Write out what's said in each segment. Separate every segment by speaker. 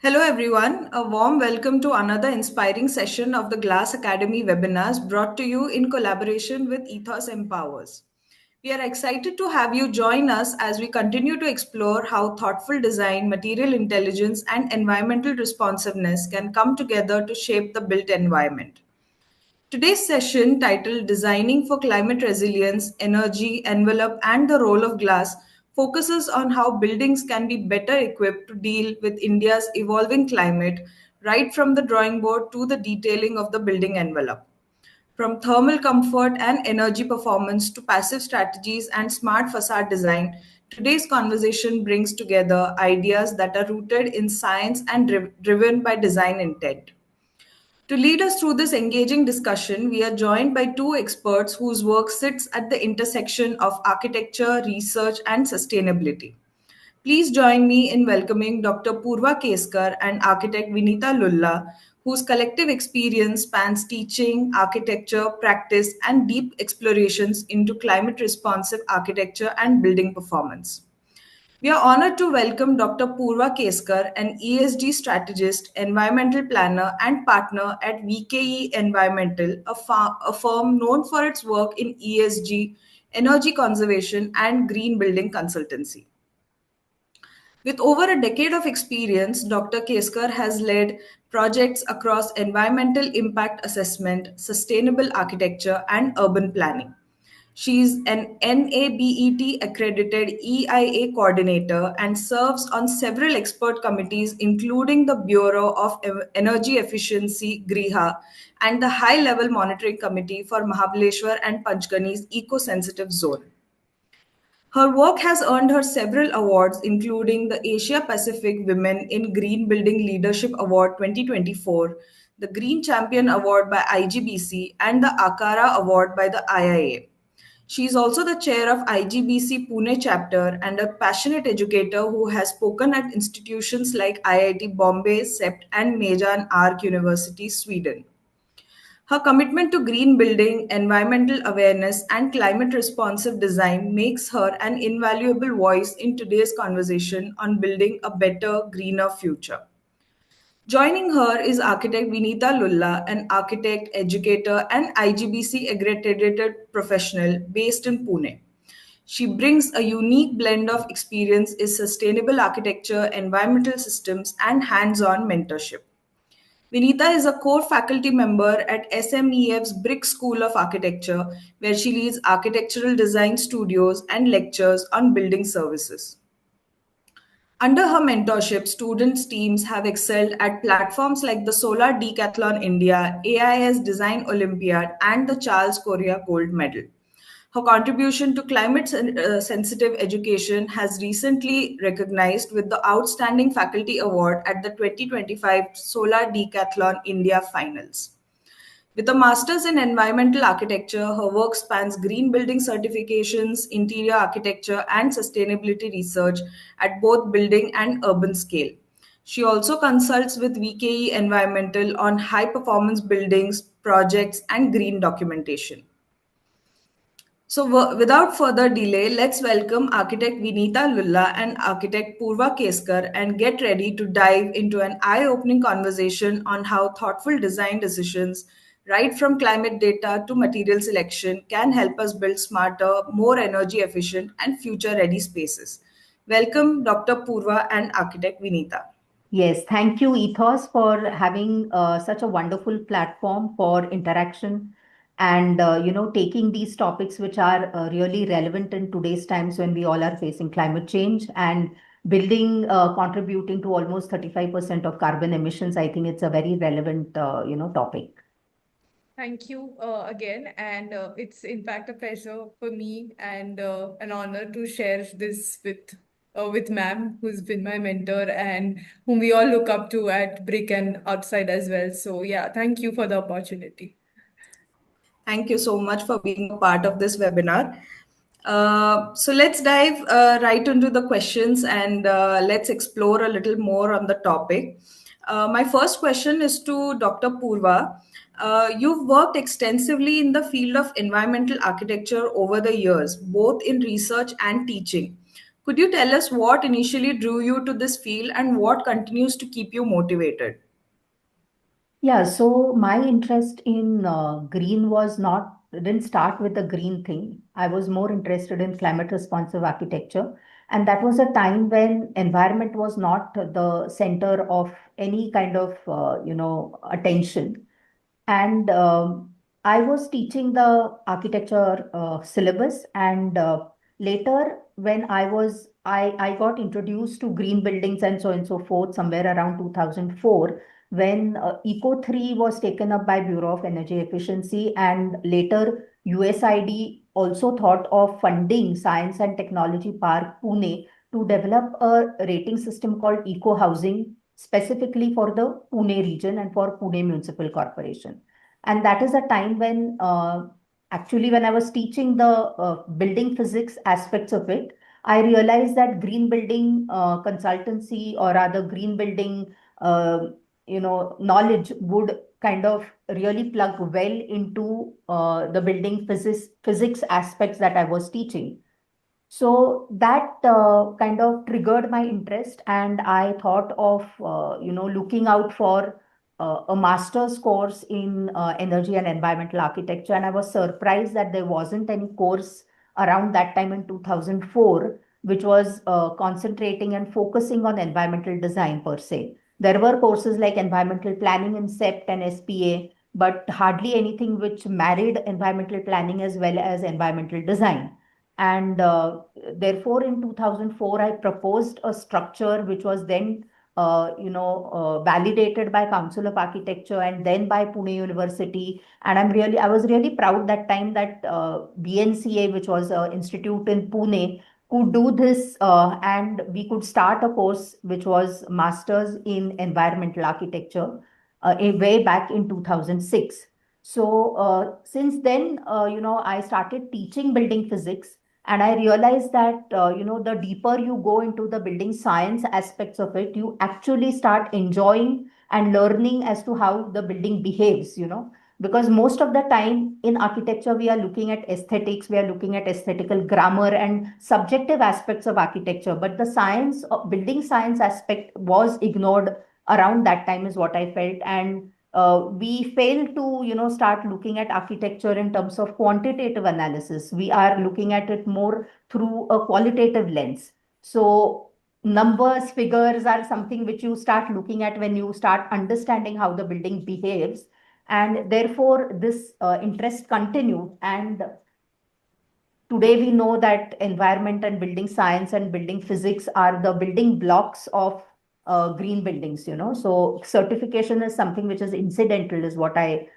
Speaker 1: Hello, everyone. A warm welcome to another inspiring session of the Glass Academy webinars brought to you in collaboration with Ethos Empowers. We are excited to have you join us as we continue to explore how thoughtful design, material intelligence, and environmental responsiveness can come together to shape the built environment. Today's session, titled Designing for Climate Resilience, Energy, Envelope, and the Role of Glass, focuses on how buildings can be better equipped to deal with India's evolving climate, right from the drawing board to the detailing of the building envelope. From thermal comfort and energy performance to passive strategies and smart facade design, today's conversation brings together ideas that are rooted in science and driven by design intent. To lead us through this engaging discussion, we are joined by two experts whose work sits at the intersection of architecture, research, and sustainability. Please join me in welcoming Dr. Purva Keskar and architect Vinita Lulla, whose collective experience spans teaching, architecture, practice, and deep explorations into climate responsive architecture and building performance. We are honored to welcome Dr. Purva Keskar, an ESG strategist, environmental planner, and partner at VKE Environmental, a firm known for its work in ESG, energy conservation, and green building consultancy. With over a decade of experience, Dr. Keskar has led projects across environmental impact assessment, sustainable architecture, and urban planning. She's an NABET accredited EIA coordinator and serves on several expert committees, including the Bureau of Energy Efficiency (GRIHA) and the High Level Monitoring Committee for Mahabaleshwar and Panchgani's Eco Sensitive Zone. Her work has earned her several awards, including the Asia Pacific Women in Green Building Leadership Award 2024, the Green Champion Award by IGBC, and the Akara Award by the IIA. She is also the chair of IGBC Pune chapter and a passionate educator who has spoken at institutions like IIT Bombay, CEPT, and Mejan Ark University, Sweden. Her commitment to green building, environmental awareness, and climate responsive design makes her an invaluable voice in today's conversation on building a better, greener future. Joining her is architect Vinita Lulla, an architect, educator, and IGBC accredited professional based in Pune. She brings a unique blend of experience in sustainable architecture, environmental systems, and hands on mentorship. Vinita is a core faculty member at SMEF's Brick School of Architecture, where she leads architectural design studios and lectures on building services. Under her mentorship, students' teams have excelled at platforms like the Solar Decathlon India, AIS Design Olympiad, and the Charles Correa Gold Medal. Her contribution to climate sensitive education has recently recognized with the Outstanding Faculty Award at the 2025 Solar Decathlon India Finals. With a master's in environmental architecture, her work spans green building certifications, interior architecture, and sustainability research at both building and urban scale. She also consults with VKE Environmental on high performance buildings, projects, and green documentation. So, without further delay, let's welcome architect Vinita Lulla and architect Purva Keskar and get ready to dive into an eye opening conversation on how thoughtful design decisions, right from climate data to material selection, can help us build smarter, more energy efficient, and future ready spaces. Welcome, Dr. Purva and architect Vinita.
Speaker 2: Yes, thank you, Ethos, for having such a wonderful platform for interaction and taking these topics which are really relevant in today's times when we all are facing climate change and building contributing to almost 35% of carbon emissions. I think it's a very relevant topic.
Speaker 3: Thank you again. And it's in fact a pleasure for me and an honor to share this with ma'am, who's been my mentor and whom we all look up to at Brick and outside as well. So yeah, thank you for the opportunity.
Speaker 1: Thank you so much for being a part of this webinar. So let's dive right into the questions and let's explore a little more on the topic. My first question is to Dr. Purva. You've worked extensively in the field of environmental architecture over the years, both in research and teaching. Could you tell us what initially drew you to this field and what continues to keep you motivated?
Speaker 2: Yeah, so my interest in green was not, didn't start with the green thing. I was more interested in climate responsive architecture. And that was a time when environment was not the center of any kind of, attention. And I was teaching the architecture syllabus. And later, when I got introduced to green buildings and so forth, somewhere around 2004, when Eco 3 was taken up by Bureau of Energy Efficiency, and later USID also thought of funding Science and Technology Park Pune to develop a rating system called Eco Housing, specifically for the Pune region and for Pune Municipal Corporation. And that is a time when actually when I was teaching the building physics aspects of it, I realized that green building consultancy, or rather green building uh, knowledge would kind of really plug well into the building physics aspects that I was teaching. So that kind of triggered my interest, and I thought of looking out for a master's course in energy and environmental architecture. And I was surprised that there wasn't any course around that time in 2004 which was concentrating and focusing on environmental design per se. There were courses like environmental planning in CEPT and SPA, but hardly anything which married environmental planning as well as environmental design. And therefore, in 2004, I proposed a structure which was then, validated by Council of Architecture and then by Pune University. And I was really proud that time that BNCA, which was an institute in Pune, could do this, and we could start a course which was Masters in Environmental Architecture way back in 2006. So since then, I started teaching building physics, and I realized that, the deeper you go into the building science aspects of it, you actually start enjoying and learning as to how the building behaves. Because most of the time in architecture, we are looking at aesthetics, we are looking at aesthetical grammar and subjective aspects of architecture. But the science, building science aspect was ignored around that time, is what I felt. And we fail to start looking at architecture in terms of quantitative analysis. We are looking at it more through a qualitative lens. So numbers, figures are something which you start looking at when you start understanding how the building behaves. And therefore this interest continued. And today we know that environment and building science and building physics are the building blocks of green buildings. So certification is something which is incidental, is what I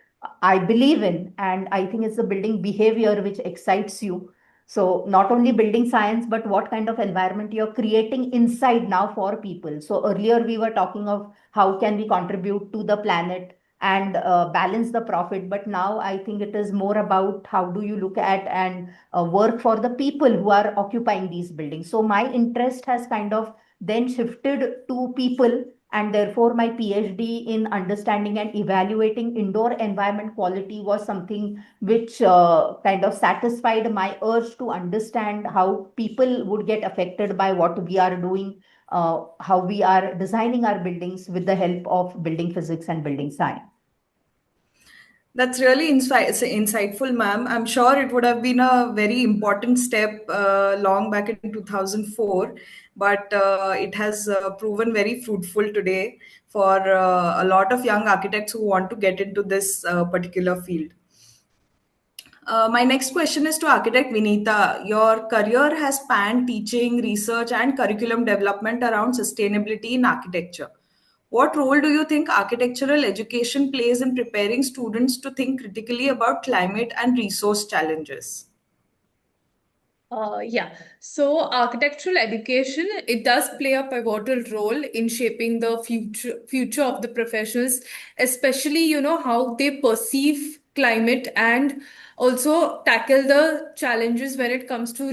Speaker 2: believe in. And I think it's the building behavior which excites you. So not only building science, but what kind of environment you're creating inside now for people. So earlier we were talking of how can we contribute to the planet and balance the profit. But now I think it is more about how do you look at and work for the people who are occupying these buildings. So my interest has kind of then shifted to people, and therefore my PhD in understanding and evaluating indoor environment quality was something which kind of satisfied my urge to understand how people would get affected by what we are doing, how we are designing our buildings with the help of building physics and building science.
Speaker 1: That's really insightful, ma'am. I'm sure it would have been a very important step long back in 2004, but it has proven very fruitful today for a lot of young architects who want to get into this particular field. My next question is to architect Vinita. Your career has spanned teaching, research, and curriculum development around sustainability in architecture. What role do you think architectural education plays in preparing students to think critically about climate and resource challenges?
Speaker 3: Yeah. So architectural education, it does play a pivotal role in shaping the future of the professionals, especially, how they perceive climate and also tackle the challenges when it comes to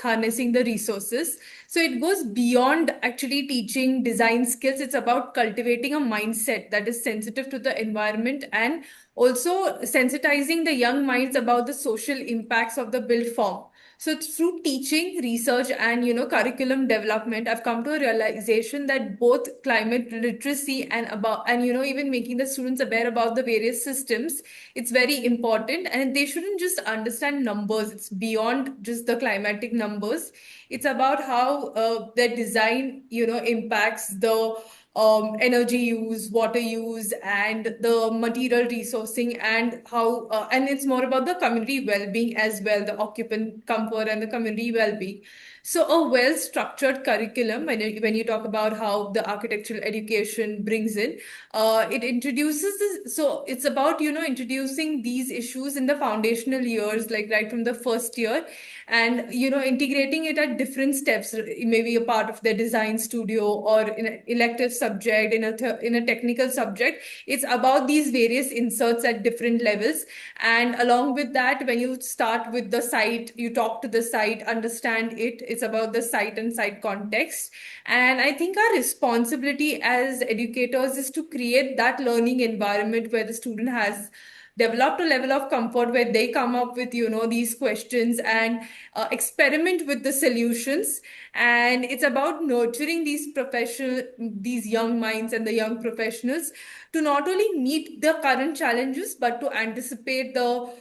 Speaker 3: harnessing the resources. So it goes beyond actually teaching design skills. It's about cultivating a mindset that is sensitive to the environment and also sensitizing the young minds about the social impacts of the built form. So through teaching, research, and curriculum development, I've come to a realization that both climate literacy and even making the students aware about the various systems, it's very important. And they shouldn't just understand numbers. It's beyond just the climatic numbers. It's about how their design, impacts the energy use, water use, and the material resourcing, and how and it's more about the community well-being as well, the occupant comfort and the community well-being. So a well-structured curriculum, when you talk about how the architectural education brings in, it introduces this. So it's about introducing these issues in the foundational years, like right from the first year, and integrating it at different steps, maybe a part of their design studio or in an elective subject, in a technical subject. It's about these various inserts at different levels. And along with that, when you start with the site, you talk to the site, understand it. It's about the site and site context. And I think our responsibility as educators is to create that learning environment where the student has developed a level of comfort, where they come up with these questions and experiment with the solutions. And it's about nurturing these young minds and the young professionals to not only meet the current challenges, but to anticipate the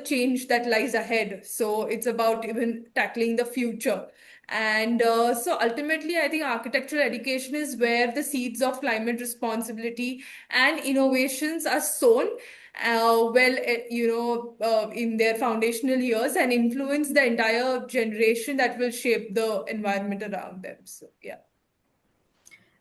Speaker 3: change that lies ahead. So it's about even tackling the future. And so ultimately, I think architectural education is where the seeds of climate responsibility and innovations are sown, in their foundational years, and influence the entire generation that will shape the environment around them. So, yeah.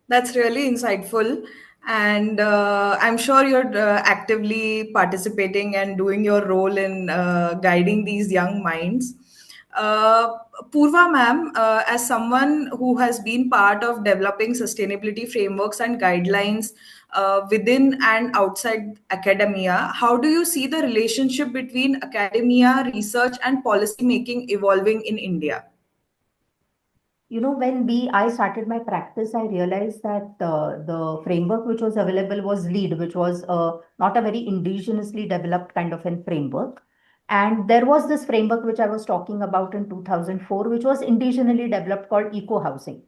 Speaker 1: That's really insightful. And I'm sure you're actively participating and doing your role in guiding these young minds. Uh, Purva ma'am, as someone who has been part of developing sustainability frameworks and guidelines within and outside academia, how do you see the relationship between academia, research, and policy making evolving in India?
Speaker 2: When I started my practice, I realized that the framework which was available was LEAD, which was not a very indigenously developed kind of a framework. And there was this framework which I was talking about in 2004, which was indigenously developed, called eco housing.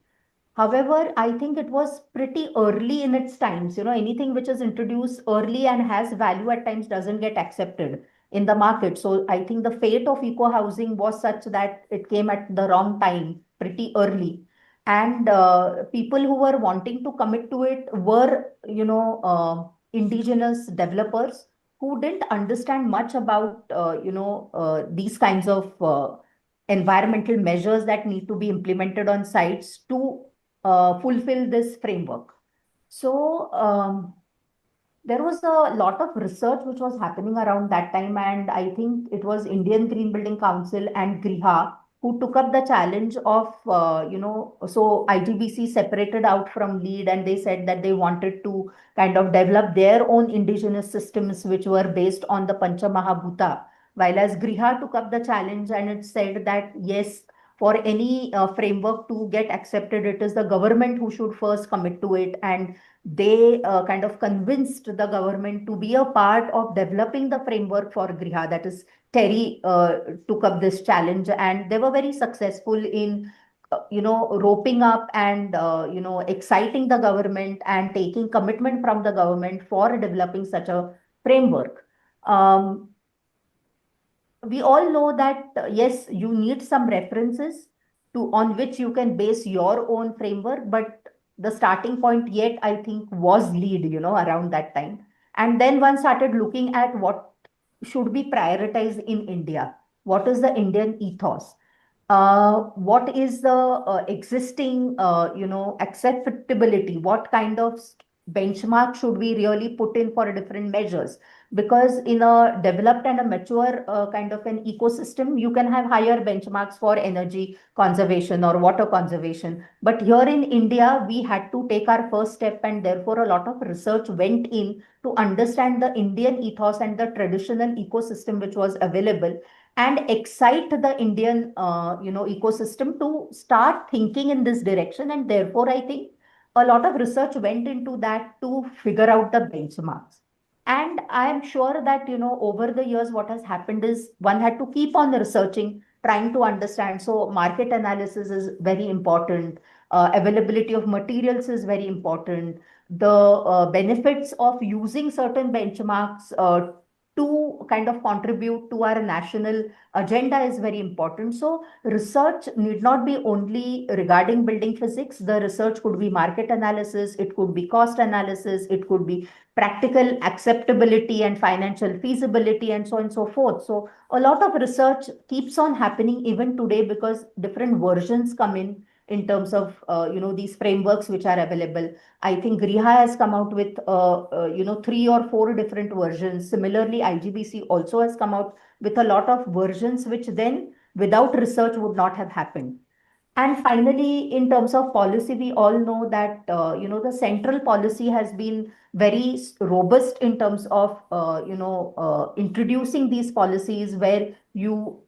Speaker 2: However, I think it was pretty early in its times. Anything which is introduced early and has value at times doesn't get accepted in the market. So I think the fate of eco housing was such that it came at the wrong time, pretty early. And people who were wanting to commit to it were, indigenous developers who didn't understand much about, these kinds of environmental measures that need to be implemented on sites to fulfill this framework. So there was a lot of research which was happening around that time, and I think it was Indian Green Building Council and Griha who took up the challenge of, so IGBC separated out from LEAD, and they said that they wanted to kind of develop their own indigenous systems which were based on the Pancha Mahabhuta. While as Griha took up the challenge and it said that yes, for any framework to get accepted, it is the government who should first commit to it. And they kind of convinced the government to be a part of developing the framework for Griha. That is, TERI took up this challenge, and they were very successful in, roping up and, exciting the government and taking commitment from the government for developing such a framework. We all know that yes, you need some references to on which you can base your own framework, but the starting point yet I think was LEAD, around that time. And then one started looking at what should be prioritized in India. What is the Indian ethos? What is the existing, acceptability? What kind of benchmark should we really put in for different measures? Because in a developed and a mature kind of an ecosystem, you can have higher benchmarks for energy conservation or water conservation. But here in India, we had to take our first step, and therefore a lot of research went in to understand the Indian ethos and the traditional ecosystem which was available, and excite the Indian, ecosystem to start thinking in this direction. And therefore, I think a lot of research went into that to figure out the benchmarks. And I am sure that, over the years, what has happened is one had to keep on researching, trying to understand. So market analysis is very important. Availability of materials is very important. The benefits of using certain benchmarks to kind of contribute to our national agenda is very important. So research need not be only regarding building physics. The research could be market analysis, it could be cost analysis, it could be practical acceptability and financial feasibility, and so on and so forth. So a lot of research keeps on happening even today, because different versions come in terms of these frameworks which are available. I think Griha has come out with 3 or 4 different versions. Similarly, IGBC also has come out with a lot of versions which then without research would not have happened. And finally, in terms of policy, we all know that the central policy has been very robust in terms of introducing these policies where you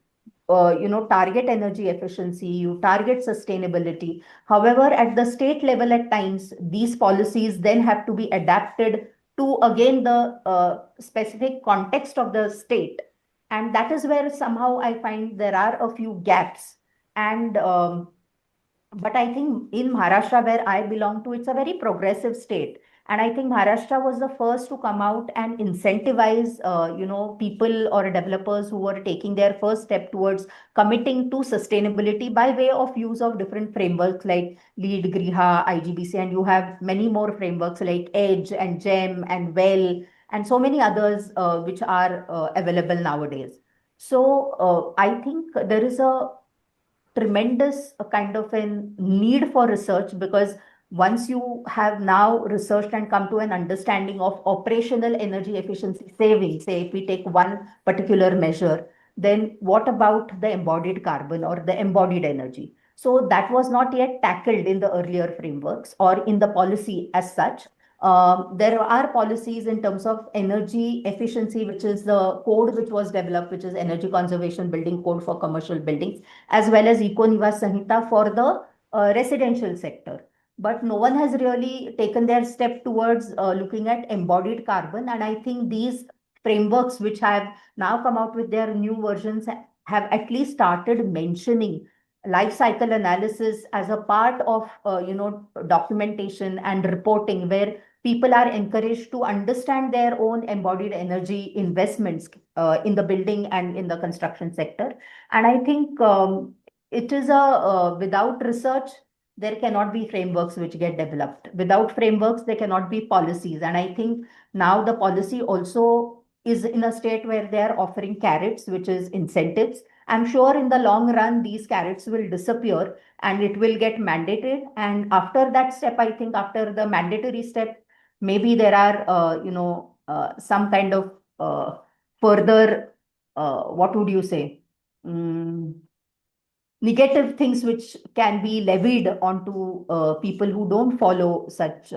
Speaker 2: target energy efficiency, you target sustainability. However, at the state level, at times these policies then have to be adapted to again the specific context of the state, and that is where somehow I find there are a few gaps. And but I think in Maharashtra, where I belong to, it's a very progressive state. And I think Maharashtra was the first to come out and incentivize, people or developers who were taking their first step towards committing to sustainability by way of use of different frameworks like LEED, Griha, IGBC, and you have many more frameworks like EDGE and GEM and WELL, and so many others which are available nowadays. So I think there is a tremendous kind of a need for research, because once you have now researched and come to an understanding of operational energy efficiency saving, say if we take one particular measure, then what about the embodied carbon or the embodied energy? So that was not yet tackled in the earlier frameworks or in the policy as such. There are policies in terms of energy efficiency, which is the code which was developed, which is Energy Conservation Building Code for commercial buildings, as well as Eco Niwas Sanhita for the residential sector. But no one has really taken their step towards looking at embodied carbon. And I think these frameworks, which have now come out with their new versions, have at least started mentioning life cycle analysis as a part of documentation and reporting, where people are encouraged to understand their own embodied energy investments in the building and in the construction sector. And I think it is without research, there cannot be frameworks which get developed. Without frameworks, there cannot be policies. And I think now the policy also is in a state where they are offering carrots, which is incentives. I'm sure in the long run, these carrots will disappear and it will get mandated. And after that step, I think after the mandatory step, maybe there are, some kind of further, what would you say? Mm, Negative things which can be levied onto people who don't follow such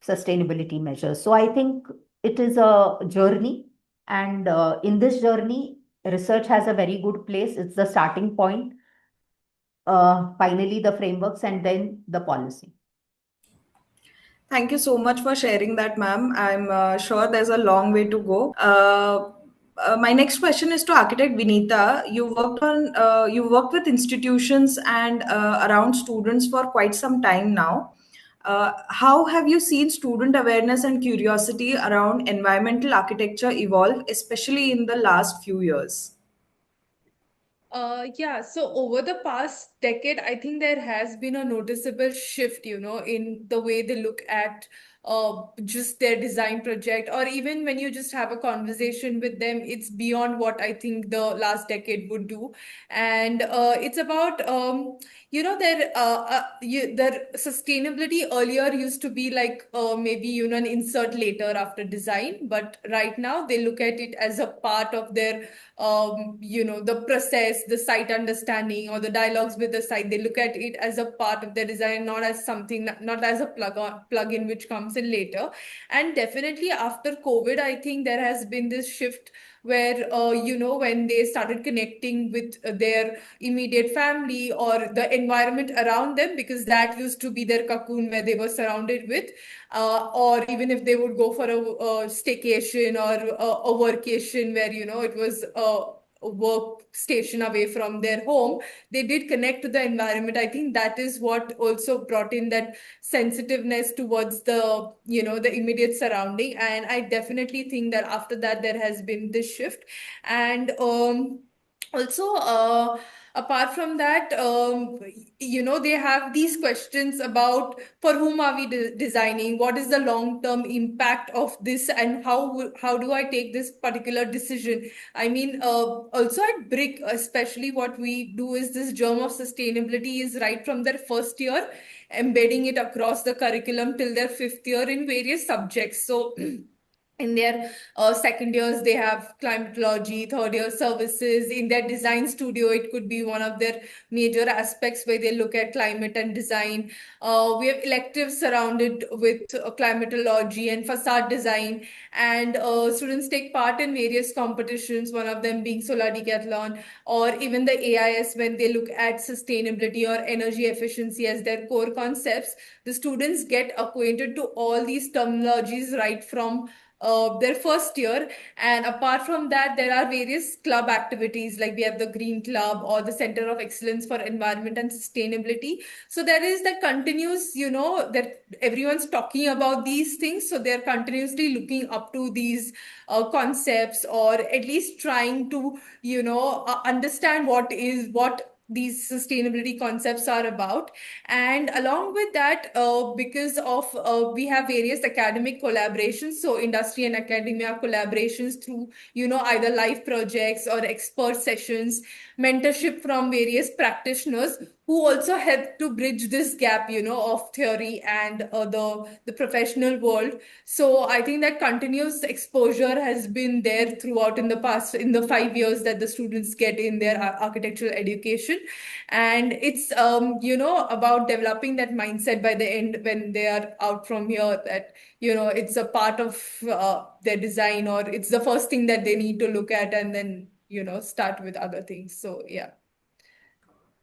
Speaker 2: sustainability measures. So I think it is a journey, and in this journey, research has a very good place. It's the starting point. Finally, the frameworks, and then the policy.
Speaker 1: Thank you so much for sharing that, ma'am. I'm sure there's a long way to go. My next question is to architect Vinita. You worked with institutions and around students for quite some time now. How have you seen student awareness and curiosity around environmental architecture evolve, especially in the last few years?
Speaker 3: Yeah, so over the past decade, I think there has been a noticeable shift, in the way they look at just their design project, or even when you just have a conversation with them, it's beyond what I think the last decade would do. And it's about, their sustainability earlier used to be like maybe, an insert later after design, but right now they look at it as a part of their the process, the site understanding, or the dialogues with the side. They look at it as a part of their design, not as something, not as a plug-in which comes in later. And definitely after COVID, I think there has been this shift where when they started connecting with their immediate family or the environment around them, because that used to be their cocoon where they were surrounded with, or even if they would go for a staycation or a workation where it was a workstation away from their home, they did connect to the environment. I think that is what also brought in that sensitiveness towards the immediate surrounding. And I definitely think that after that there has been this shift. And also apart from that, they have these questions about for whom are we designing, what is the long term impact of this, and how do I take this particular decision. I mean, also at Brick, especially what we do is this germ of sustainability is right from their first year, embedding it across the curriculum till their fifth year in various subjects. So in their second years they have climatology, third year services. In their design studio, it could be one of their major aspects where they look at climate and design. We have electives surrounded with climatology and facade design, and students take part in various competitions, one of them being solar decathlon, or even the AIS when they look at sustainability or energy efficiency as their core concepts. The students get acquainted to all these terminologies right from their first year. And apart from that, there are various club activities, like we have the Green Club or the Center of Excellence for Environment and Sustainability. So there is that continuous, that everyone's talking about these things. So they're continuously looking up to these concepts, or at least trying to, understand what these sustainability concepts are about. And along with that, because of we have various academic collaborations, so industry and academia collaborations through either live projects or expert sessions, mentorship from various practitioners who also help to bridge this gap of theory and the professional world. So I think that continuous exposure has been there throughout in the past, in the 5 years that the students get in their architectural education. And it's about developing that mindset by the end when they are out from here, that it's a part of their design, or it's the first thing that they need to look at, and then start with other things. So yeah.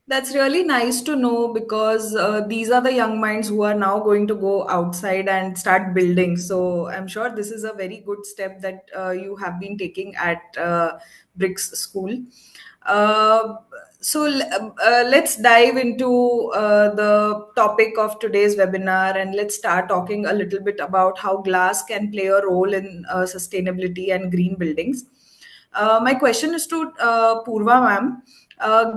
Speaker 1: That's really nice to know, because these are the young minds who are now going to go outside and start building. So I'm sure this is a very good step that you have been taking at Bricks School. Uh, let's dive into the topic of today's webinar, and let's start talking a little bit about how glass can play a role in sustainability and green buildings. My question is to Purva ma'am.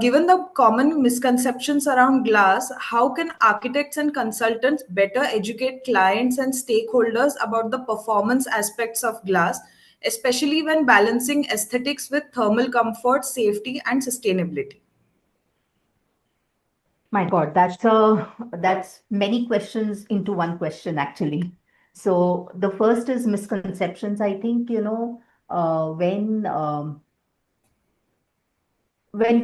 Speaker 1: Given the common misconceptions around glass, how can architects and consultants better educate clients and stakeholders about the performance aspects of glass, especially when balancing aesthetics with thermal comfort, safety, and sustainability?
Speaker 2: My God, that's many questions into one question, actually. So the first is misconceptions. I think, when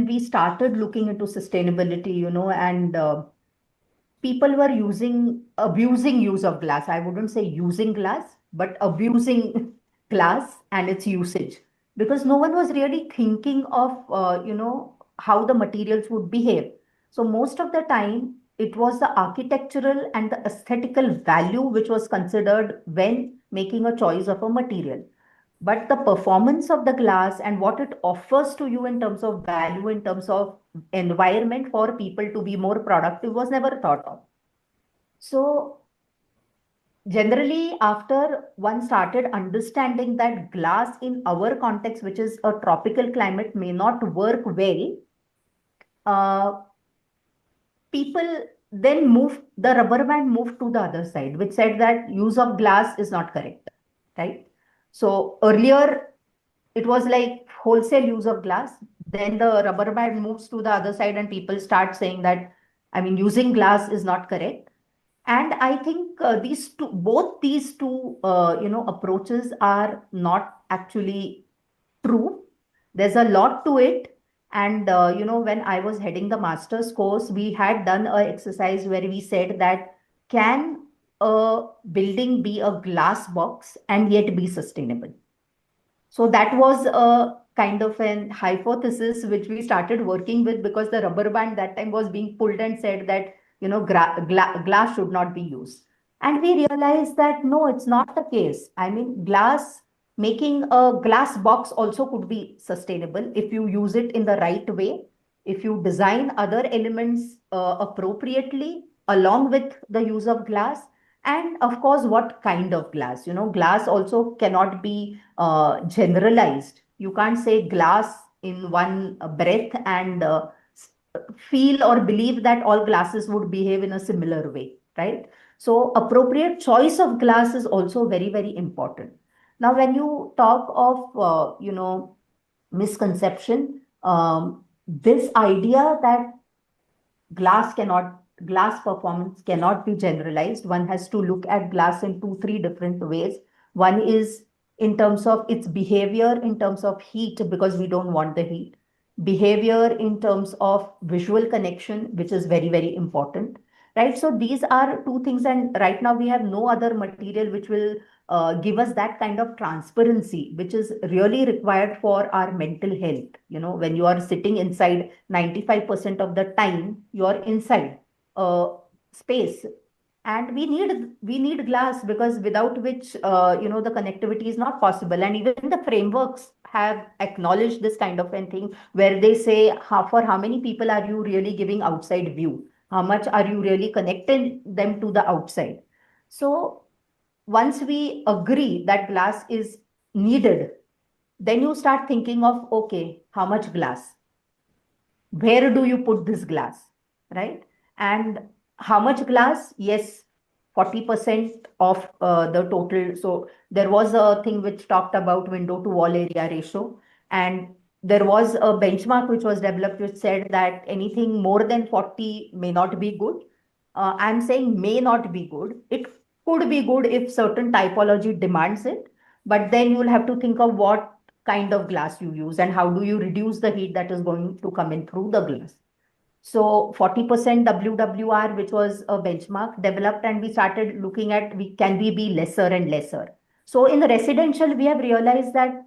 Speaker 2: we started looking into sustainability, and people were abusing use of glass. I wouldn't say using glass, but abusing glass and its usage, because no one was really thinking of how the materials would behave. So most of the time it was the architectural and the aesthetical value which was considered when making a choice of a material. But the performance of the glass and what it offers to you in terms of value, in terms of environment for people to be more productive, was never thought of. So generally, after one started understanding that glass in our context, which is a tropical climate, may not work well, uh, people then moved, the rubber band moved to the other side, which said that use of glass is not correct, right? So earlier, it was like wholesale use of glass. Then the rubber band moves to the other side, and people start saying that, I mean, using glass is not correct. And I think both these two, approaches are not actually true. There's a lot to it, And when I was heading the master's course, we had done a exercise where we said that can a building be a glass box and yet be sustainable? So that was a kind of an hypothesis which we started working with, because the rubber band that time was being pulled and said that, glass should not be used. And we realized that no, it's not the case. I mean, making a glass box also could be sustainable if you use it in the right way, if you design other elements appropriately along with the use of glass. And of course, what kind of glass? Glass also cannot be generalized. You can't say glass in one breath and feel or believe that all glasses would behave in a similar way, right? So appropriate choice of glass is also very, very important. Now, when you talk of, misconception, this idea that glass performance cannot be generalized. One has to look at glass in two, three different ways. One is in terms of its behavior, in terms of heat, because we don't want the heat. Behavior in terms of visual connection, which is very, very important. Right. So these are two things. And right now we have no other material which will give us that kind of transparency, which is really required for our mental health. When you are sitting inside 95% of the time, you are inside space. And we need glass, because without which the connectivity is not possible. And even the frameworks have acknowledged this kind of a thing, where they say for how many people are you really giving outside view, how much are you really connecting them to the outside. So once we agree that glass is needed, then you start thinking of, okay, how much glass, where do you put this glass, right? And how much glass? Yes, 40% of the total. So there was a thing which talked about window to wall area ratio, and there was a benchmark which was developed which said that anything more than 40 may not be good. I'm saying may not be good. It could be good if certain typology demands it, but then you will have to think of what kind of glass you use and how do you reduce the heat that is going to come in through the glass. So 40% WWR, which was a benchmark, developed, and we started looking at can we be lesser and lesser. So in the residential, we have realized that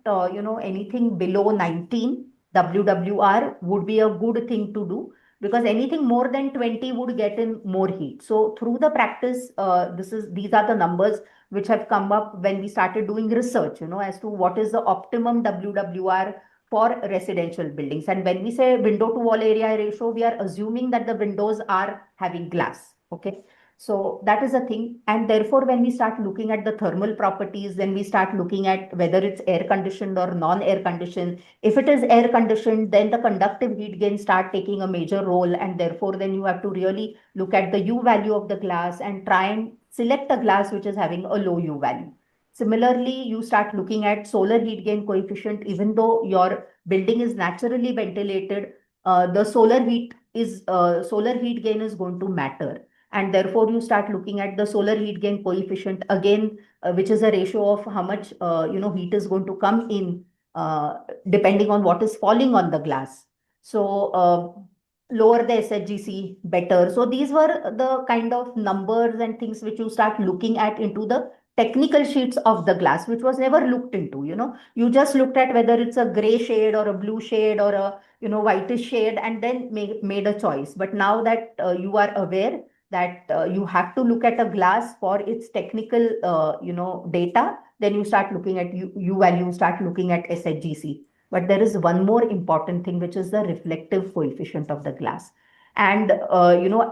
Speaker 2: anything below 19 WWR would be a good thing to do, because anything more than 20 would get in more heat. So through the practice, these are the numbers which have come up when we started doing research, as to what is the optimum WWR for residential buildings. And when we say window to wall area ratio, we are assuming that the windows are having glass. Okay. So that is a thing. And therefore, when we start looking at the thermal properties, then we start looking at whether it's air conditioned or non-air conditioned. If it is air conditioned, then the conductive heat gain start taking a major role. And therefore, then you have to really look at the U value of the glass and try and select a glass which is having a low U value. Similarly, you start looking at solar heat gain coefficient. Even though your building is naturally ventilated, the solar heat gain is going to matter. And therefore, you start looking at the solar heat gain coefficient again, which is a ratio of how much heat is going to come in, depending on what is falling on the glass. So lower the SHGC, better. So these were the kind of numbers and things which you start looking at into the technical sheets of the glass, which was never looked into. You just looked at whether it's a gray shade or a blue shade or a whitish shade, and then made a choice. But now that you are aware that you have to look at a glass for its technical data, then you start looking at U value, start looking at SHGC. But there is one more important thing, which is the reflective coefficient of the glass. And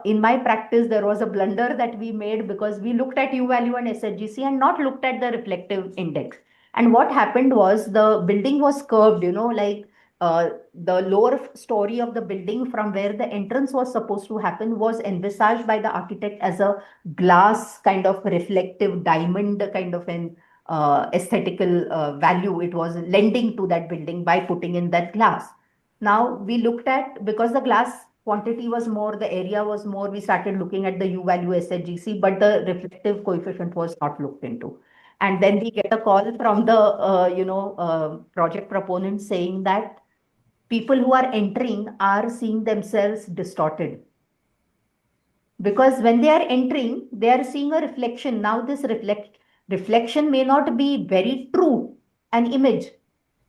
Speaker 2: in my practice, there was a blunder that we made, because we looked at U value and SHGC and not looked at the reflective index. And what happened was the building was curved, like the lower story of the building from where the entrance was supposed to happen was envisaged by the architect as a glass kind of reflective diamond kind of an aesthetical value. It was lending to that building by putting in that glass. Now we looked at, because the glass quantity was more, the area was more, we started looking at the U value SHGC, but the reflective coefficient was not looked into. And then we get a call from the project proponent saying that people who are entering are seeing themselves distorted. Because when they are entering, they are seeing a reflection. Now, this reflection may not be very true, an image,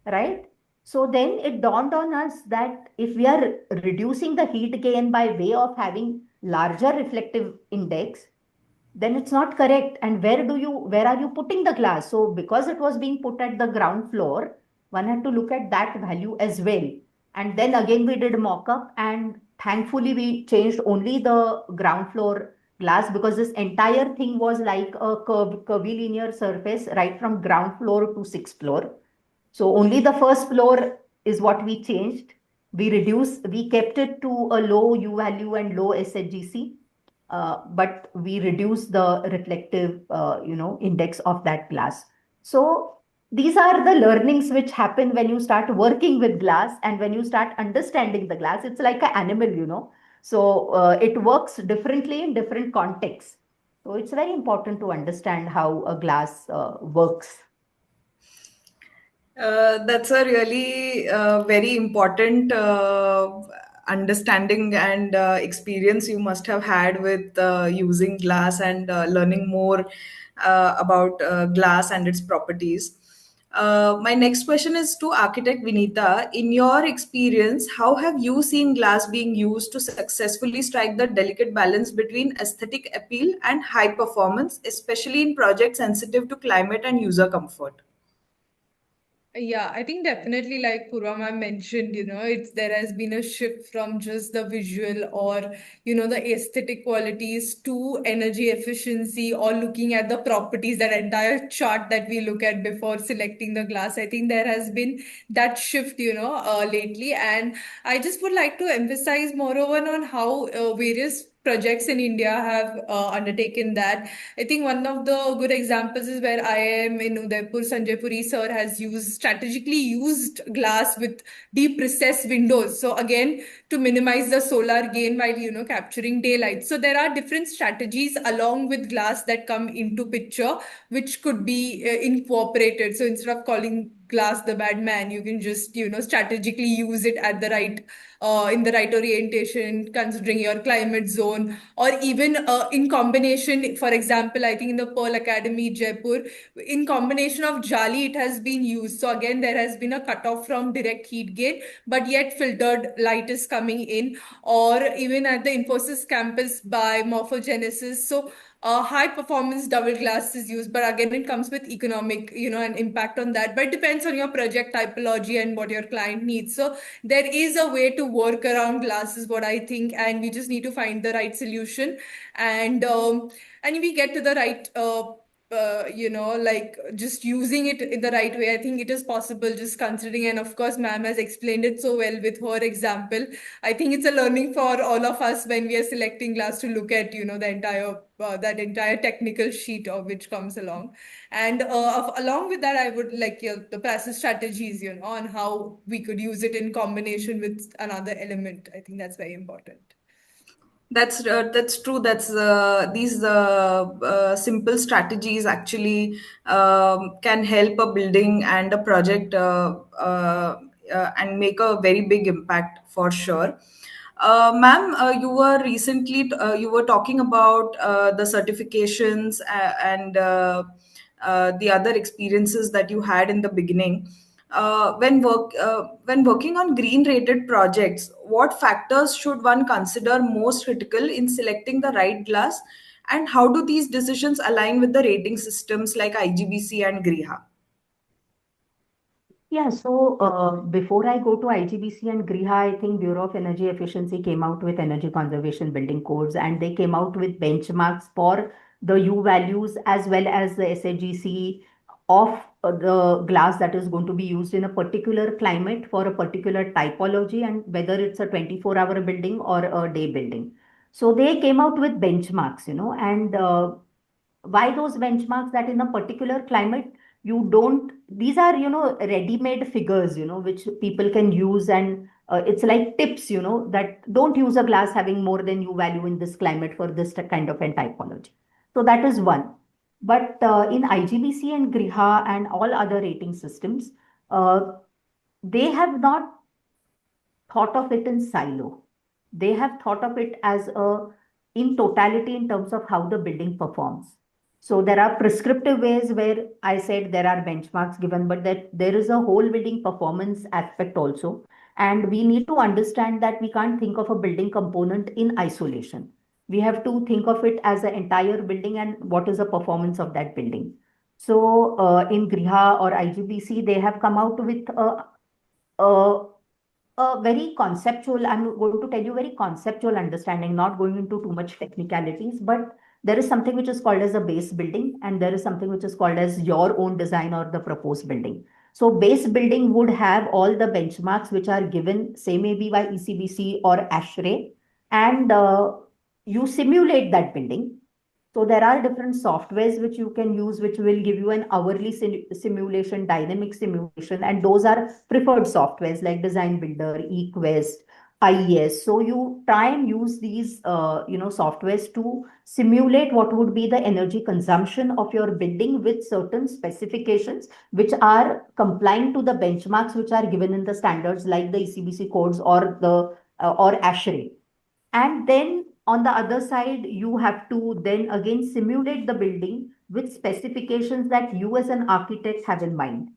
Speaker 2: right? So then it dawned on us that if we are reducing the heat gain by way of having larger reflective index, then it's not correct. And where are you putting the glass? So because it was being put at the ground floor, one had to look at that value as well. And then again we did mock up, and thankfully we changed only the ground floor glass, because this entire thing was like a curvilinear surface right from ground floor to sixth floor. So only the first floor is what we changed. We kept it to a low U value and low SHGC, but we reduced the reflective, index of that glass. So these are the learnings which happen when you start working with glass and when you start understanding the glass. It's like an animal. So it works differently in different contexts. So it's very important to understand how a glass works.
Speaker 1: That's a really very important understanding and experience you must have had with using glass and learning more about glass and its properties. My next question is to architect Vinita. In your experience, how have you seen glass being used to successfully strike the delicate balance between aesthetic appeal and high performance, especially in projects sensitive to climate and user comfort?
Speaker 3: Yeah, I think definitely like Purva ma'am mentioned, it's there has been a shift from just the visual or the aesthetic qualities to energy efficiency or looking at the properties, that entire chart that we look at before selecting the glass. I think there has been that shift, lately. And I just would like to emphasize moreover on how various projects in India have undertaken that. I think one of the good examples is where I am in Udaipur. Sanjay Puri sir has strategically used glass with deep recessed windows. So again, to minimize the solar gain while capturing daylight. So there are different strategies along with glass that come into picture, which could be incorporated. So instead of calling glass the bad man, you can just strategically use it at the right in the right orientation, considering your climate zone, or even in combination. For example, I think in the Pearl Academy, Jaipur, in combination of Jali, it has been used. So again, there has been a cutoff from direct heat gain, but yet filtered light is coming in, or even at the Infosys campus by Morphogenesis. So high performance double glass is used, but again it comes with economic an impact on that, but it depends on your project typology and what your client needs. So there is a way to work around glass is what I think, and we just need to find the right solution. And we get to the right like just using it in the right way. I think it is possible, just considering, and of course ma'am has explained it so well with her example. I think it's a learning for all of us when we are selecting glass to look at the entire that entire technical sheet of which comes along. And along with that, I would like the passive strategies, on how we could use it in combination with another element. I think that's very important.
Speaker 1: That's true. That's these simple strategies actually can help a building and a project and make a very big impact for sure. Ma'am, you were talking about the certifications and the other experiences that you had in the beginning. When working on green rated projects, what factors should one consider most critical in selecting the right glass, and how do these decisions align with the rating systems like IGBC and Griha?
Speaker 2: Yeah, so before I go to IGBC and Griha, I think Bureau of Energy Efficiency came out with energy conservation building codes, and they came out with benchmarks for the U values as well as the SHGC of the glass that is going to be used in a particular climate for a particular typology, and whether it's a 24-hour building or a day building. So they came out with benchmarks, and why those benchmarks? That in a particular climate you don't, these are ready-made figures which people can use, and it's like tips that don't use a glass having more than U value in this climate for this kind of a typology. So that is one. But in IGBC and Griha and all other rating systems, they have not thought of it in silo. They have thought of it as a in totality in terms of how the building performs. So there are prescriptive ways where I said there are benchmarks given, but that there is a whole building performance aspect also. And we need to understand that we can't think of a building component in isolation. We have to think of it as an entire building and what is the performance of that building. So in Griha or IGBC, they have come out with a very conceptual, I'm going to tell you very conceptual understanding, not going into too much technicalities, but there is something which is called as a base building, and there is something which is called as your own design or the proposed building. So base building would have all the benchmarks which are given, say maybe by ECBC or ASHRAE, and you simulate that building. So there are different softwares which you can use, which will give you an hourly simulation, dynamic simulation, and those are preferred softwares like Design Builder, eQuest, IES. So you try and use these, softwares to simulate what would be the energy consumption of your building with certain specifications, which are complying to the benchmarks which are given in the standards like the ECBC codes or the or ASHRAE. And then on the other side, you have to then again simulate the building with specifications that you as an architect have in mind.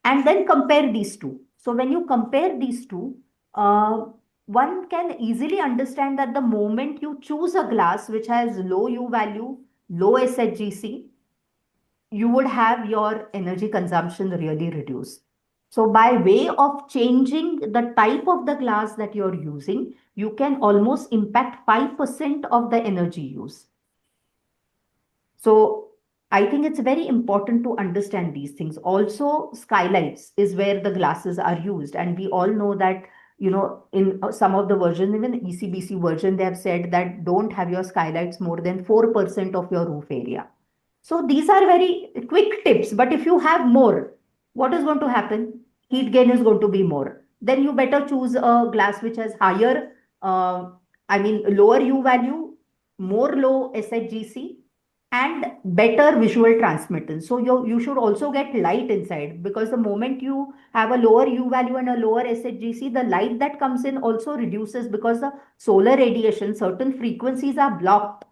Speaker 2: And then compare these two. So when you compare these two, one can easily understand that the moment you choose a glass which has low U value, low SHGC, you would have your energy consumption really reduced. So by way of changing the type of the glass that you're using, you can almost impact 5% of the energy use. So I think it's very important to understand these things. Also, skylights is where the glasses are used. And we all know that, in some of the versions, even ECBC version, they have said that don't have your skylights more than 4% of your roof area. So these are very quick tips. But if you have more, what is going to happen? Heat gain is going to be more. Then you better choose a glass which has higher, lower U value, more low SHGC, and better visual transmittance. So you should also get light inside, because the moment you have a lower U value and a lower SHGC, the light that comes in also reduces, because the solar radiation, certain frequencies are blocked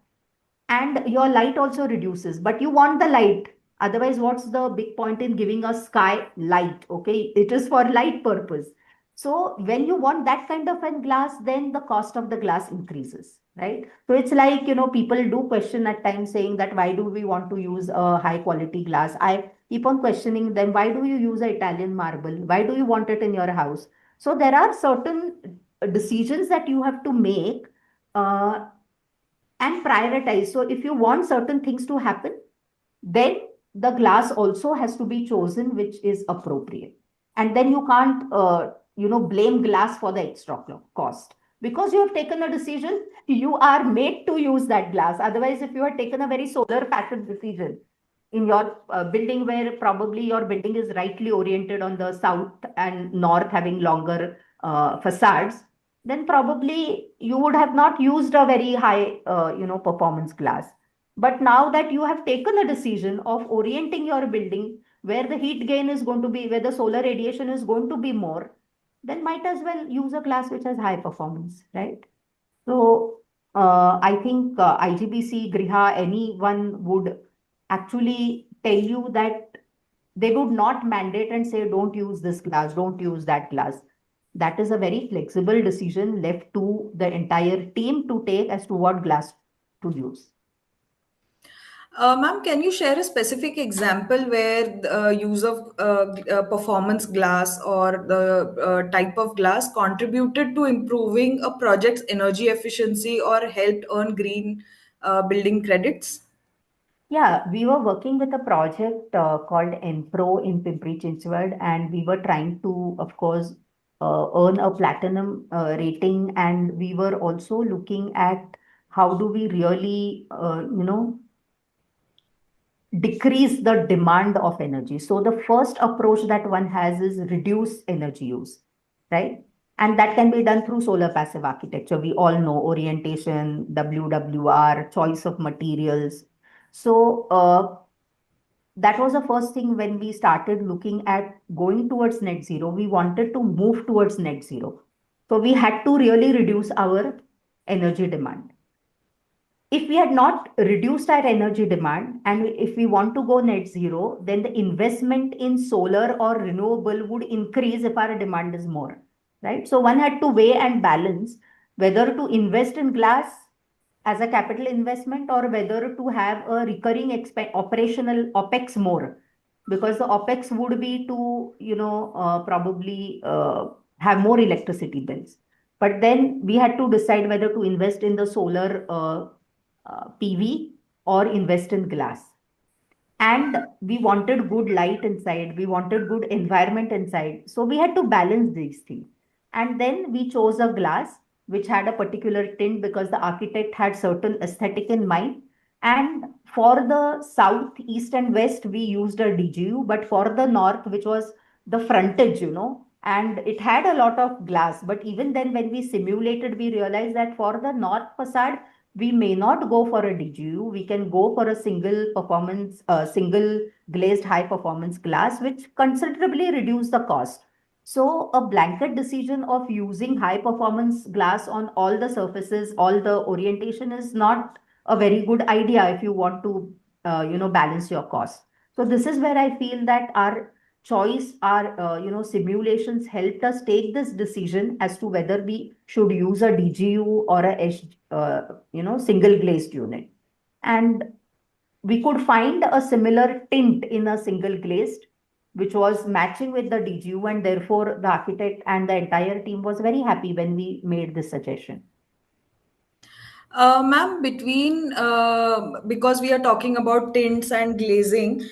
Speaker 2: and your light also reduces, but you want the light. Otherwise, what's the big point in giving a sky light? Okay, it is for light purpose. So when you want that kind of a glass, then the cost of the glass increases, right? So it's like, people do question at times saying that why do we want to use a high quality glass? I keep on questioning them. Why do you use a Italian marble? Why do you want it in your house? So there are certain decisions that you have to make, uh, and prioritize. So if you want certain things to happen, then the glass also has to be chosen which is appropriate. And then you can't, blame glass for the extra cost, because you have taken a decision. You are made to use that glass. Otherwise, if you had taken a very solar pattern decision in your building, where probably your building is rightly oriented on the south and north, having longer facades, then probably you would have not used a very high, performance glass. But now that you have taken a decision of orienting your building where the heat gain is going to be, where the solar radiation is going to be more, then might as well use a glass which has high performance, right? So I think IGBC, Griha, anyone would actually tell you that they would not mandate and say, don't use this glass, don't use that glass. That is a very flexible decision left to the entire team to take as to what glass to use.
Speaker 1: Ma'am, can you share a specific example where the use of performance glass or the type of glass contributed to improving a project's energy efficiency or helped earn green building credits?
Speaker 2: Yeah, we were working with a project called Enpro in Pimpri Chinchwad, and we were trying to, of course, earn a platinum rating. And we were also looking at how do we really, decrease the demand of energy. So the first approach that one has is reduce energy use, right? And that can be done through solar passive architecture. We all know orientation, WWR, choice of materials. So that was the first thing when we started looking at going towards net zero. We wanted to move towards net zero. So we had to really reduce our energy demand. If we had not reduced our energy demand and if we want to go net zero, then the investment in solar or renewable would increase if our demand is more, right? So one had to weigh and balance whether to invest in glass as a capital investment or whether to have a recurring operational OPEX more, because the OPEX would be to, probably have more electricity bills. But then we had to decide whether to invest in the solar PV or invest in glass. And we wanted good light inside, we wanted good environment inside. So we had to balance these things. And then we chose a glass which had a particular tint because the architect had certain aesthetic in mind. And for the south, east, and west, we used a DGU, but for the north, which was the frontage, and it had a lot of glass. But even then, when we simulated, we realized that for the north facade, we may not go for a DGU. We can go for a single glazed high performance glass, which considerably reduce the cost. So a blanket decision of using high performance glass on all the surfaces, all the orientation is not a very good idea if you want to, balance your cost. So this is where I feel that our choice, our, simulations helped us take this decision as to whether we should use a DGU or single glazed unit. And we could find a similar tint in a single glazed, which was matching with the DGU, and therefore the architect and the entire team was very happy when we made this suggestion.
Speaker 1: Ma'am, because we are talking about tints and glazing,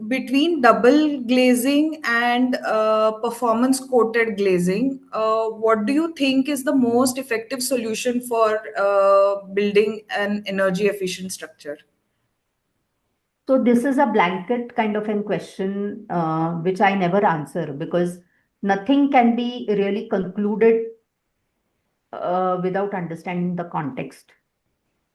Speaker 1: between double glazing and performance coated glazing, what do you think is the most effective solution for building an energy efficient structure?
Speaker 2: So this is a blanket kind of a question, which I never answer, because nothing can be really concluded without understanding the context.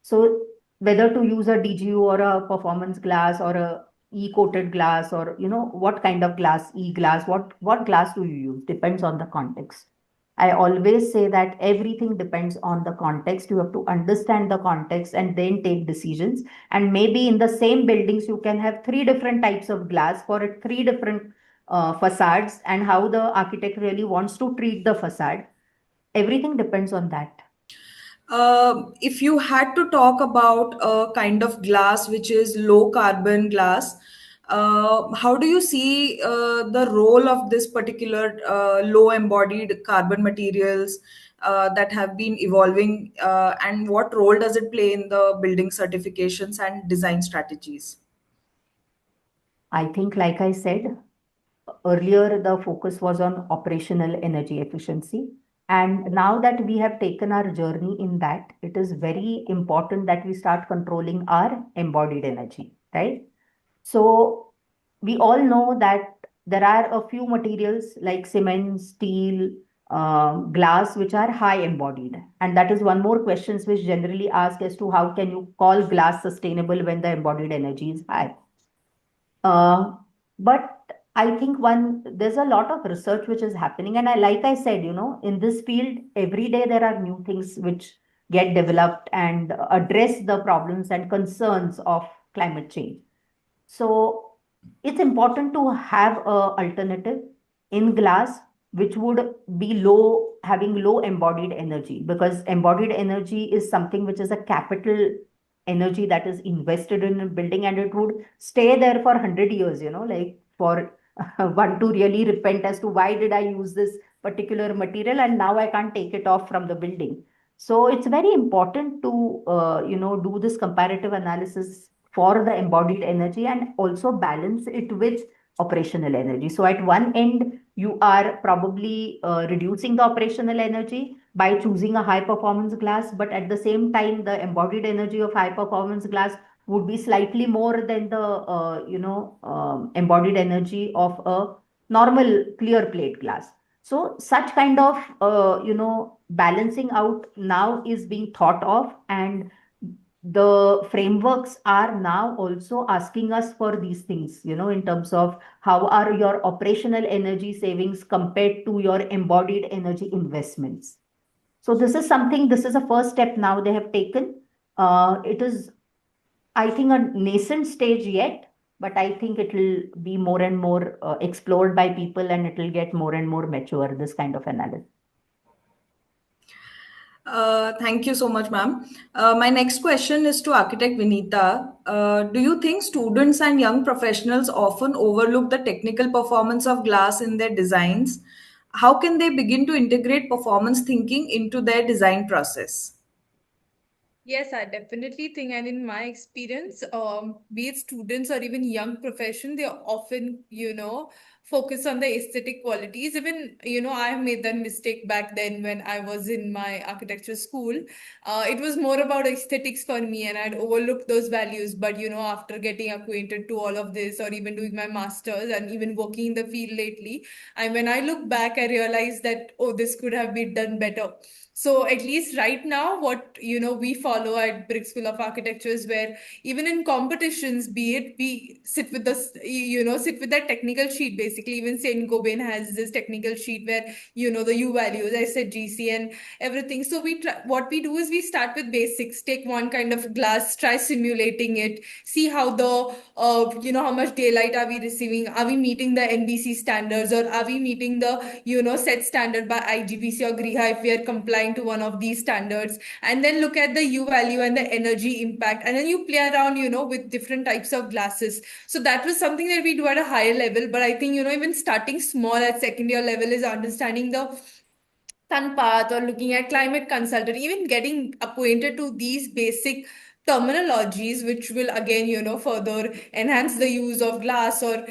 Speaker 2: So whether to use a DGU or a performance glass or a e-coated glass, or what kind of glass, e-glass, what glass do you use depends on the context. I always say that everything depends on the context. You have to understand the context and then take decisions. And maybe in the same buildings, you can have three different types of glass for three different facades, and how the architect really wants to treat the facade. Everything depends on that.
Speaker 1: If you had to talk about a kind of glass which is low carbon glass, how do you see the role of this particular low embodied carbon materials that have been evolving, and what role does it play in the building certifications and design strategies?
Speaker 2: I think, like I said earlier, the focus was on operational energy efficiency. And now that we have taken our journey in that, it is very important that we start controlling our embodied energy, right? So we all know that there are a few materials like cement, steel, glass, which are high embodied. And that is one more questions which generally ask as to how can you call glass sustainable when the embodied energy is high. Uh, but I think there's a lot of research which is happening. And like I said, in this field, every day there are new things which get developed and address the problems and concerns of climate change. So it's important to have a alternative in glass which would be having low embodied energy, because embodied energy is something which is a capital energy that is invested in a building, and it would stay there for 100 years, like for one to really repent as to why did I use this particular material and now I can't take it off from the building. So it's very important to do this comparative analysis for the embodied energy and also balance it with operational energy. So at one end, you are probably reducing the operational energy by choosing a high performance glass, but at the same time, the embodied energy of high performance glass would be slightly more than the embodied energy of a normal clear plate glass. So such kind of balancing out now is being thought of, and the frameworks are now also asking us for these things, in terms of how are your operational energy savings compared to your embodied energy investments. So this is a first step now they have taken. It is, I think, a nascent stage yet, but I think it will be more and more explored by people, and it will get more and more mature, this kind of analysis.
Speaker 1: Thank you so much, ma'am. My next question is to architect Vinita. Do you think students and young professionals often overlook the technical performance of glass in their designs? How can they begin to integrate performance thinking into their design process?
Speaker 3: Yes, I definitely think, and in my experience, be it students or even young profession, they often, focus on the aesthetic qualities. Even, I have made that mistake back then when I was in my architecture school. It was more about aesthetics for me, and I'd overlooked those values. But, after getting acquainted to all of this, or even doing my master's and even working in the field lately, and when I look back, I realized that, oh, this could have been done better. So at least right now, what we follow at Brick School of Architecture is where even in competitions, be it we sit with this, sit with that technical sheet. Basically, even Saint Gobain has this technical sheet where the U values, I said GC and everything. So we try, what we do is we start with basics. Take one kind of glass, try simulating it, see how the how much daylight are we receiving? Are we meeting the NBC standards, or are we meeting the set standard by IGBC or Griha if we are complying to one of these standards? And then look at the U value and the energy impact, and then you play around with different types of glasses. So that was something that we do at a higher level, but I think even starting small at second year level is understanding the sun path or looking at climate consultant, even getting acquainted to these basic terminologies, which will again, further enhance the use of glass or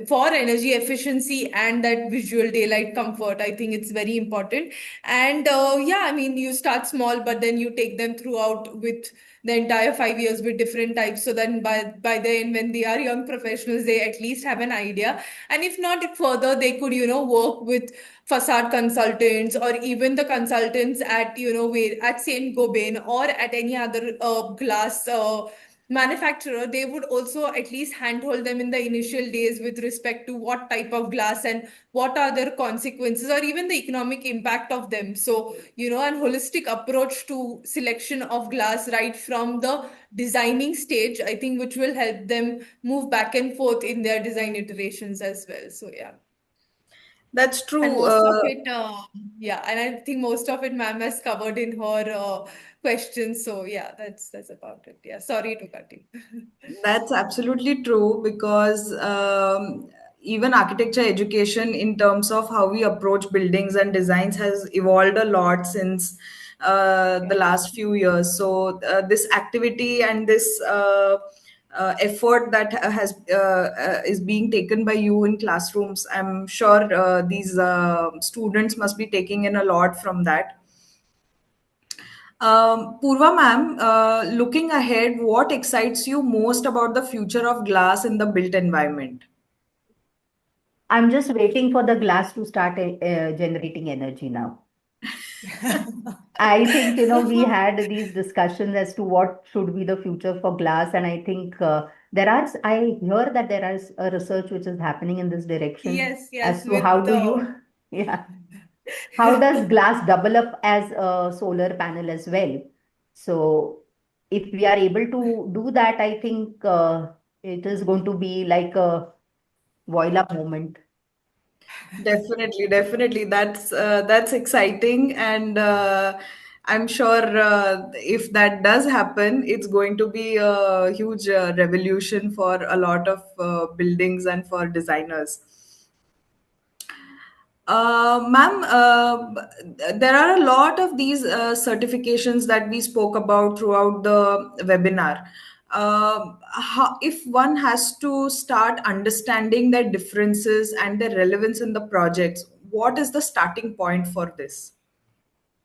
Speaker 3: for energy efficiency and that visual daylight comfort. I think it's very important. And yeah, I mean, you start small, but then you take them throughout with the entire 5 years with different types. So then by the end, when they are young professionals, they at least have an idea. And if not further, they could, work with facade consultants or even the consultants at where at Saint Gobain or at any other glass manufacturer. They would also at least handhold them in the initial days with respect to what type of glass and what are their consequences or even the economic impact of them. So an holistic approach to selection of glass right from the designing stage, I think, which will help them move back and forth in their design iterations as well. So yeah.
Speaker 1: That's
Speaker 3: And
Speaker 1: true.
Speaker 3: most of it, yeah, and I think most of it ma'am has covered in her questions. So yeah, that's about it. Yeah, sorry to cut you.
Speaker 1: That's absolutely true because even architecture education, in terms of how we approach buildings and designs, has evolved a lot since the
Speaker 3: Yeah.
Speaker 1: last few years. So, this activity and this effort that is being taken by you in classrooms, I'm sure these students must be taking in a lot from that. Purva ma'am, looking ahead, what excites you most about the future of glass in the built environment?
Speaker 2: I'm just waiting for the glass to start generating energy now. I think, we had these discussions as to what should be the future for glass. And I think I hear that there is a research which is happening in this direction
Speaker 3: Yes, yes,
Speaker 2: as to how
Speaker 3: with
Speaker 2: do you, yeah, how does glass double up as a solar panel as well? So if we are able to do that, I think it is going to be like a voila moment.
Speaker 1: Definitely, definitely. That's exciting, and I'm sure if that does happen, it's going to be a huge revolution for a lot of buildings and for designers. Ma'am, there are a lot of these certifications that we spoke about throughout the webinar. If one has to start understanding their differences and their relevance in the projects, what is the starting point for this?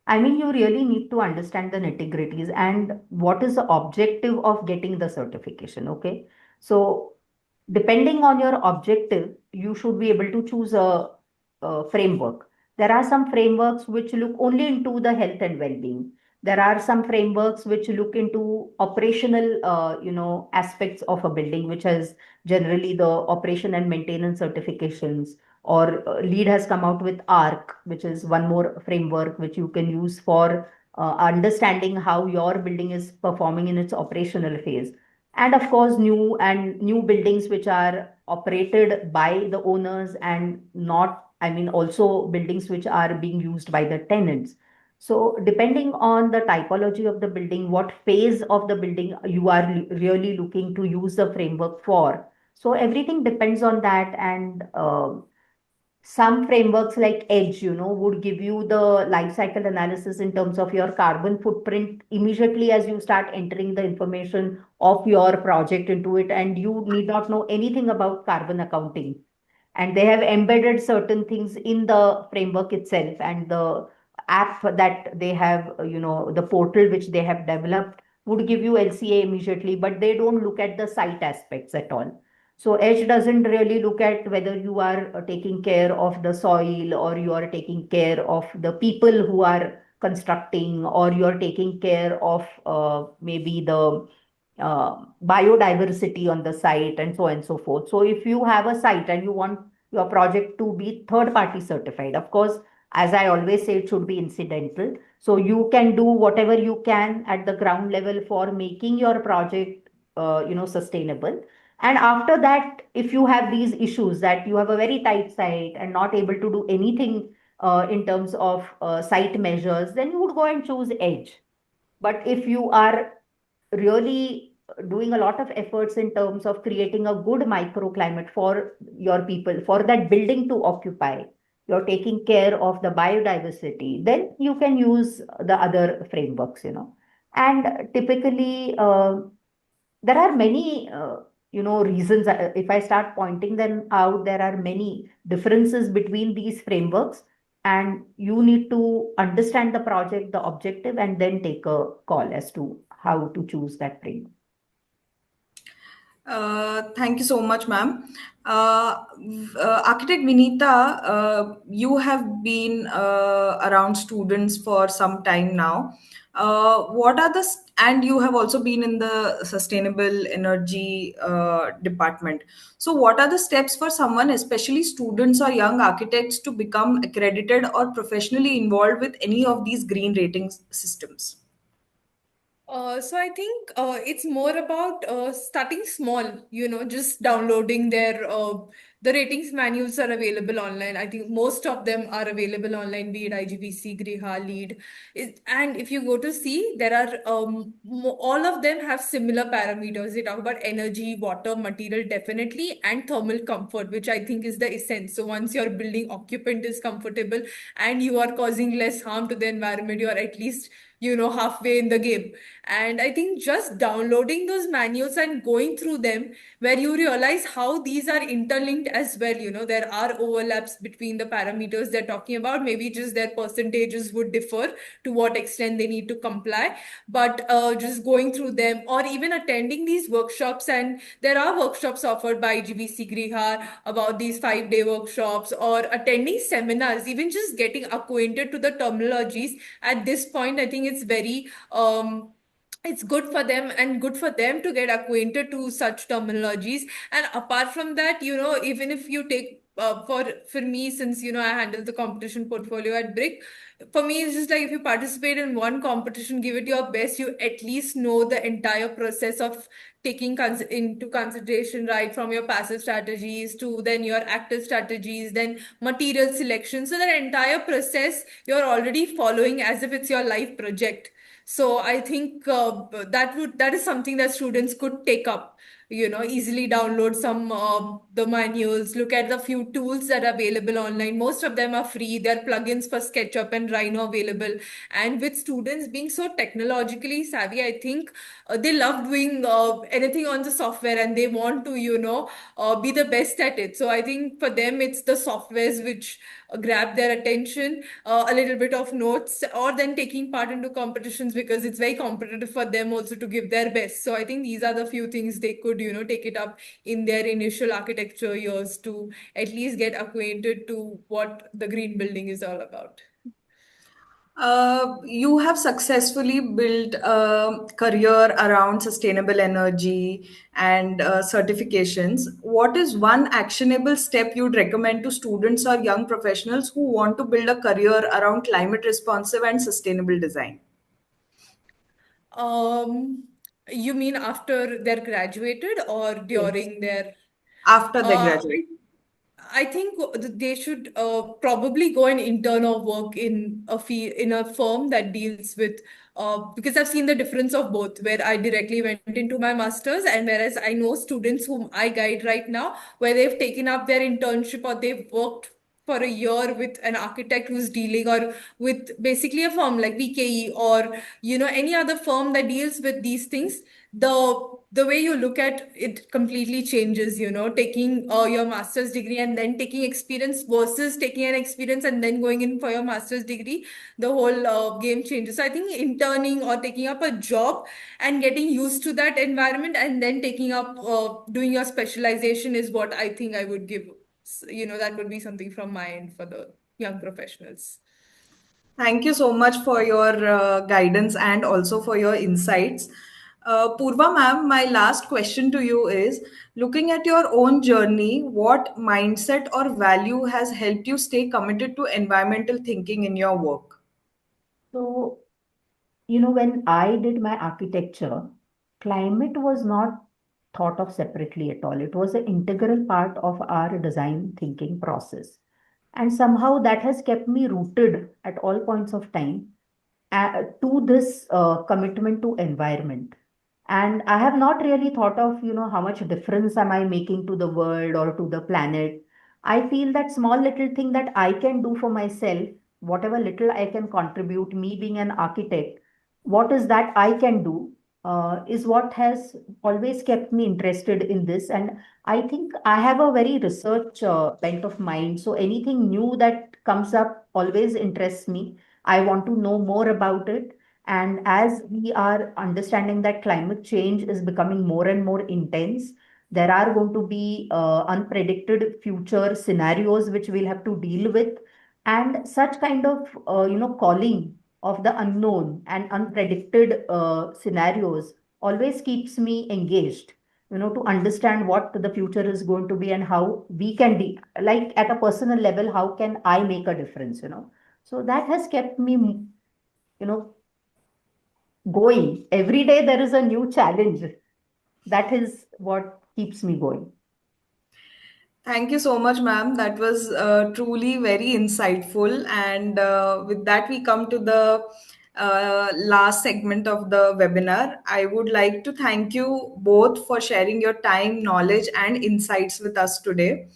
Speaker 2: I mean, you really need to understand the nitty-gritties and what is the objective of getting the certification. Okay. So, depending on your objective, you should be able to choose a framework. There are some frameworks which look only into the health and well-being. There are some frameworks which look into operational, aspects of a building, which has generally the operation and maintenance certifications. Or LEED has come out with ARC, which is one more framework which you can use for understanding how your building is performing in its operational phase. And of course, new buildings which are operated by the owners and not, I mean, also buildings which are being used by the tenants. So depending on the typology of the building, what phase of the building you are really looking to use the framework for. So everything depends on that. And some frameworks like Edge, would give you the life cycle analysis in terms of your carbon footprint immediately as you start entering the information of your project into it, and you need not know anything about carbon accounting. And they have embedded certain things in the framework itself, and the app that they have, the portal which they have developed would give you LCA immediately, but they don't look at the site aspects at all. So Edge doesn't really look at whether you are taking care of the soil, or you are taking care of the people who are constructing, or you're taking care of maybe the biodiversity on the site, and so on and so forth. So if you have a site and you want your project to be third party certified, of course, as I always say, it should be incidental. So you can do whatever you can at the ground level for making your project sustainable. And after that, if you have these issues that you have a very tight site and not able to do anything in terms of site measures, then you would go and choose Edge. But if you are really doing a lot of efforts in terms of creating a good microclimate for your people, for that building to occupy, you're taking care of the biodiversity, then you can use the other frameworks. And typically, there are many, reasons. If I start pointing them out, there are many differences between these frameworks, and you need to understand the project, the objective, and then take a call as to how to choose that framework.
Speaker 1: Thank you so much, ma'am. Architect Vinita, you have been around students for some time now. What are and you have also been in the sustainable energy department. So, what are the steps for someone, especially students or young architects, to become accredited or professionally involved with any of these green ratings systems?
Speaker 3: So I think it's more about starting small, just downloading the ratings manuals are available online. I think most of them are available online, be it IGBC, Griha, LEED. And if you go to see, there are all of them have similar parameters. They talk about energy, water, material, definitely, and thermal comfort, which I think is the essence. So once your building occupant is comfortable and you are causing less harm to the environment, you are at least halfway in the game. And I think just downloading those manuals and going through them, where you realize how these are interlinked as well. There are overlaps between the parameters they're talking about. Maybe just their percentages would differ to what extent they need to comply. But just going through them, or even attending these workshops, and there are workshops offered by GBC Grihar about these 5-day workshops, or attending seminars, even just getting acquainted to the terminologies. At this point, I think it's good for them and good for them to get acquainted to such terminologies. And apart from that, even if you take for me, since I handle the competition portfolio at Brick, for me it's just like, if you participate in one competition, give it your best, you at least know the entire process of taking into consideration, right from your passive strategies to then your active strategies, then material selection. So that entire process you're already following as if it's your life project. So I think that is something that students could take up. Easily download some the manuals, look at the few tools that are available online. Most of them are free. There are plugins for SketchUp and Rhino available. And with students being so technologically savvy, I think they love doing anything on the software, and they want to be the best at it. So I think for them it's the softwares which grab their attention, a little bit of notes, or then taking part into competitions, because it's very competitive for them also to give their best. So I think these are the few things they could take it up in their initial architecture years, to at least get acquainted to what the green building is all about.
Speaker 1: You have successfully built a career around sustainable energy and certifications. What is one actionable step you'd recommend to students or young professionals who want to build a career around climate responsive and sustainable design?
Speaker 3: Um, you mean after they're graduated or
Speaker 1: Yes.
Speaker 3: during their
Speaker 1: After they
Speaker 3: uh,
Speaker 1: graduate.
Speaker 3: I think they should probably go and intern or work in in a firm that deals with because I've seen the difference of both, where I directly went into my masters, and whereas I know students whom I guide right now, where they've taken up their internship or they've worked for a year with an architect who's dealing, or with basically a firm like VKE, or any other firm that deals with these things. The way you look at it completely changes, taking your master's degree and then taking experience versus taking an experience and then going in for your master's degree. The whole game changes. So I think interning or taking up a job and getting used to that environment and then taking up doing your specialization is what I think I would give. That would be something from my end for the young professionals.
Speaker 1: Thank you so much for your guidance and also for your insights. Purva ma'am, my last question to you is, looking at your own journey, what mindset or value has helped you stay committed to environmental thinking in your work?
Speaker 2: So, when I did my architecture, climate was not thought of separately at all. It was an integral part of our design thinking process. And somehow that has kept me rooted at all points of time to this commitment to environment. And I have not really thought of, how much difference am I making to the world or to the planet. I feel that small little thing that I can do for myself, whatever little I can contribute, me being an architect, what is that I can do, is what has always kept me interested in this. And I think I have a very research bent of mind. So anything new that comes up always interests me. I want to know more about it. And as we are understanding that climate change is becoming more and more intense, there are going to be unpredicted future scenarios which we'll have to deal with. And such kind of, calling of the unknown and unpredicted scenarios always keeps me engaged, to understand what the future is going to be and how we can be, like at a personal level, how can I make a difference. So that has kept me, going. Every day there is a new challenge. That is what keeps me going.
Speaker 1: Thank you so much, ma'am. That was truly very insightful. And with that, we come to the last segment of the webinar. I would like to thank you both for sharing your time, knowledge, and insights with us today.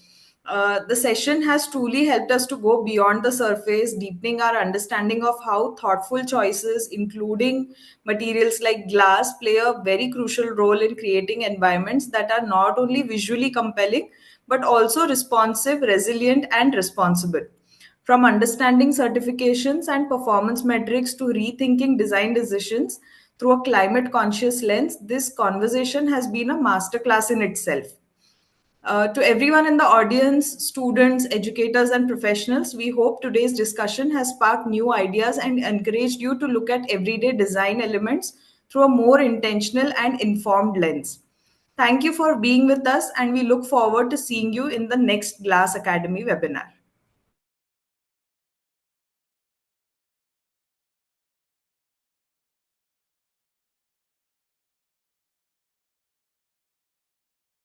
Speaker 1: The session has truly helped us to go beyond the surface, deepening our understanding of how thoughtful choices, including materials like glass, play a very crucial role in creating environments that are not only visually compelling but also responsive, resilient, and responsible. From understanding certifications and performance metrics to rethinking design decisions through a climate conscious lens, this conversation has been a masterclass in itself. To everyone in the audience, students, educators, and professionals, we hope today's discussion has sparked new ideas and encouraged you to look at everyday design elements through a more intentional and informed lens. Thank you for being with us, and we look forward to seeing you in the next Glass Academy webinar.